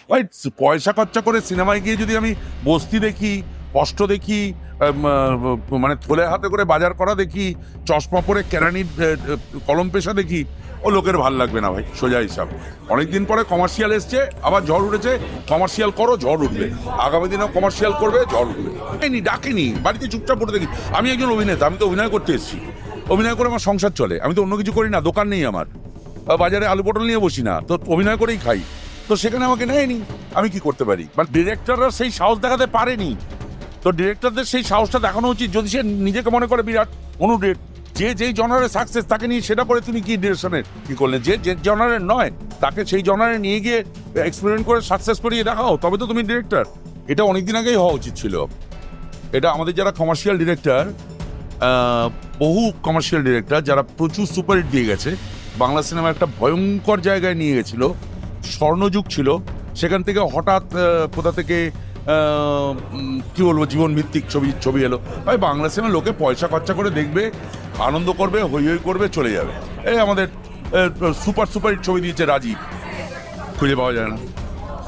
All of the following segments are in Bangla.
ভাই পয়সা খরচা করে সিনেমায় গিয়ে যদি আমি বস্তি দেখি, কষ্ট দেখি, মানে থলে হাতে করে বাজার করা দেখি, চশমা পরে কেরানির কলম পেশা দেখি, ও লোকের ভাল লাগবে না ভাই, সোজা হিসাব। অনেকদিন পরে কমার্শিয়াল এসছে, আবার ঝড় উঠেছে, কমার্শিয়াল করো ঝড় উঠবে, আগামী দিনেও কমার্শিয়াল করবে ঝড় উঠবে। ডাকেনি, বাড়িতে চুপচাপ পড়ে দেখি। আমি একজন অভিনেতা, আমি তো অভিনয় করতে এসেছি, অভিনয় করে আমার সংসার চলে, আমি তো অন্য কিছু করি না, দোকান নেই আমার, বাজারে আলু পটল নিয়ে বসি না, তো অভিনয় করেই খাই। তো সেখানে আমাকে নেয়নি, আমি কি করতে পারি? বাট ডিরেক্টররা সেই সাহস দেখাতে পারেনি। তো ডিরেক্টরদের সেই সাহসটা দেখানো উচিত, যদি সে নিজেকে মনে করে বিরাট অনুডেট, যে যেই জনারের সাকসেস তাকে নিয়ে সেটা করে তুমি কি ডিরেকশনের কি করলে? যে যে জনারের নয় তাকে সেই জনারে নিয়ে গিয়ে এক্সপেরিমেন্ট করে সাকসেস করিয়ে দেখাও, তবে তো তুমি ডিরেক্টর। এটা অনেকদিন আগেই হওয়া উচিত ছিল। এটা আমাদের যারা কমার্শিয়াল ডিরেক্টর, বহু কমার্শিয়াল ডিরেক্টর যারা প্রচুর সুপারহিট দিয়ে গেছে, বাংলা সিনেমা একটা ভয়ঙ্কর জায়গায় নিয়ে গেছিল, স্বর্ণযুগ ছিল, সেখান থেকে হঠাৎ কোথা থেকে কি বলবো জীবন ভিত্তিক ছবি এলো। ভাই বাংলা সিনেমা লোকে পয়সা খরচা করে দেখবে, আনন্দ করবে, হই হই করবে, চলে যাবে। এই আমাদের সুপারহিট ছবি দিয়েছে রাজীব, খুঁজে পাওয়া যায় না,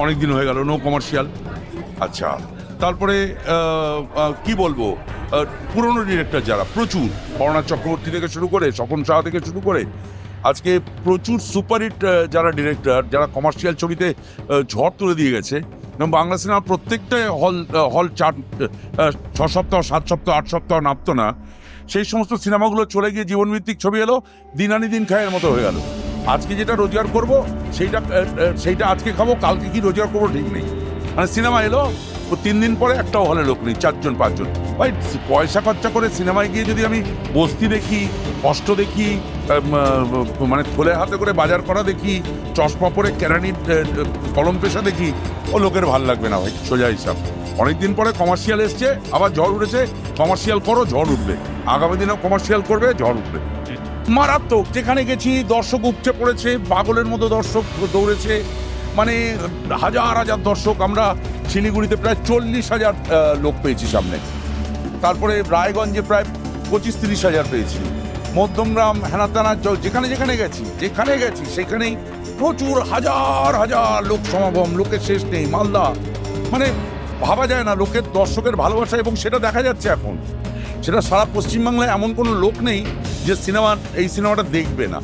অনেক দিন হয়ে গেল, নো কমার্শিয়াল। আচ্ছা, তারপরে কি বলবো, পুরনো ডিরেক্টর যারা প্রচুর, করুণা চক্রবর্তী থেকে শুরু করে, স্বপন সাহা থেকে শুরু করে, আজকে প্রচুর সুপারহিট যারা ডিরেক্টর, যারা কমার্শিয়াল ছবিতে ঝড় তুলে দিয়ে গেছে, এবং বাংলা সিনেমা প্রত্যেকটা হল 6 সপ্তাহ 7 সপ্তাহ 8 সপ্তাহ নামতো না, সেই সমস্ত সিনেমাগুলো চলে গিয়ে জীবনভিত্তিক ছবি এলো, দিন আনি দিন খায়ের মতো হয়ে গেল। আজকে যেটা রোজগার করব সেইটা আজকে খাবো, কালকে কি রোজগার করবো ঠিক নেই। মানে সিনেমা এলো, 3 দিন পরে একটাও হলে লোক নেই, 4জন 5জন। ভাই পয়সা খরচা করে সিনেমায় গিয়ে যদি আমি বস্তি দেখি, কষ্ট দেখি, মানে থলে হাতে করে বাজার করা দেখি, চশমা পরে কেরানির কলম পেশা দেখি, ও লোকের ভাল লাগবে না ভাই, সোজা হিসাব। অনেকদিন পরে কমার্শিয়াল এসছে, আবার ঝড় উঠেছে, কমার্শিয়াল করো ঝড় উঠবে, আগামী দিনেও কমার্শিয়াল করবে ঝড় উঠবে। মারাত্মক, যেখানে গেছি দর্শক উপচে পড়েছে, পাগলের মতো দর্শক দৌড়েছে, মানে হাজার হাজার দর্শক। আমরা শিলিগুড়িতে প্রায় 40,000 লোক পেয়েছি সামনে, তারপরে রায়গঞ্জে প্রায় 25-30 হাজার পেয়েছি, মধ্যমগ্রাম হেনাতানা যেখানে গেছি সেখানেই প্রচুর হাজার হাজার লোক সমাগম, লোকের শেষ নেই। মালদা, মানে ভাবা যায় না লোকের, দর্শকের ভালোবাসা, এবং সেটা দেখা যাচ্ছে এখন। সেটা সারা পশ্চিমবাংলায় এমন কোনো লোক নেই যে এই সিনেমাটা দেখবে না।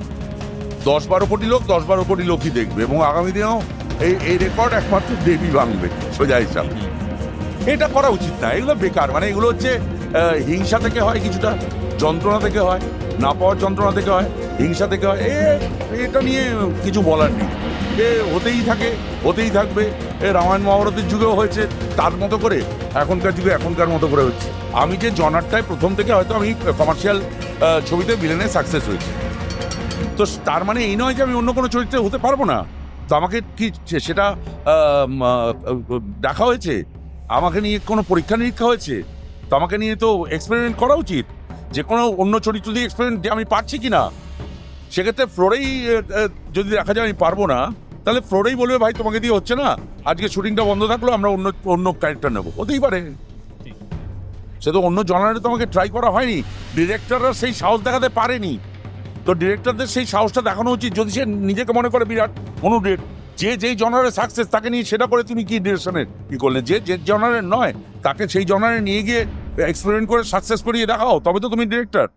10-12 কোটি লোক, 10-12 কোটি লোকই দেখবে, এবং আগামী দিনেও এই রেকর্ড একমাত্র দেবী ভাঙবে, সোজা হিসাব। এটা করা উচিত না, এগুলো বেকার। মানে এগুলো হচ্ছে হিংসা থেকে হয়, কিছুটা যন্ত্রণা থেকে হয়, না পাওয়ার যন্ত্রণা থেকে হয়, হিংসা থেকে হয়। এটা নিয়ে কিছু বলার নেই, হতেই থাকবে। রামায়ণ মহাভারতের যুগেও হয়েছে তার মতো করে, এখনকার যুগে এখনকার মতো করে হচ্ছে। আমি যে জনারটায় প্রথম থেকে হয়তো আমি কমার্শিয়াল ছবিতে ভিলেনে সাকসেস হয়েছি, তো তার মানে এই নয় যে আমি অন্য কোনো চরিত্রে হতে পারবো না। তো আমাকে কি সেটা দেখা হয়েছে, আমাকে নিয়ে কোনো পরীক্ষা নিরীক্ষা হয়েছে, তো আমাকে নিয়ে তো এক্সপেরিমেন্ট করা উচিত, যে কোনো অন্য চরিত্র দিয়ে এক্সপেরিমেন্ট আমি পারছি কি না। সেক্ষেত্রে ফ্লোরেই যদি দেখা যায় আমি পারবো না, তাহলে ফ্লোরেই বলবে ভাই তোমাকে দিয়ে হচ্ছে না, আজকে শুটিংটা বন্ধ থাকলো, আমরা অন্য ক্যারেক্টার নেবো, হতেই পারে। সে তো অন্য জনারে তোমাকে ট্রাই করা হয়নি, ডিরেক্টররা সেই সাহস দেখাতে পারেনি। তো ডিরেক্টরদের সেই সাহসটা দেখানো উচিত, যদি সে নিজেকে মনে করে বিরাট অনুডেট, যে যেই জনারের সাকসেস তাকে নিয়ে সেটা করে তুমি কি ডিরেকশনের কি করলে? যে যে জনারের নয় তাকে সেই জনারে নিয়ে গিয়ে এক্সপেরিমেন্ট করে সাকসেস করিয়ে দেখাও, তবে তো তুমি ডিরেক্টর।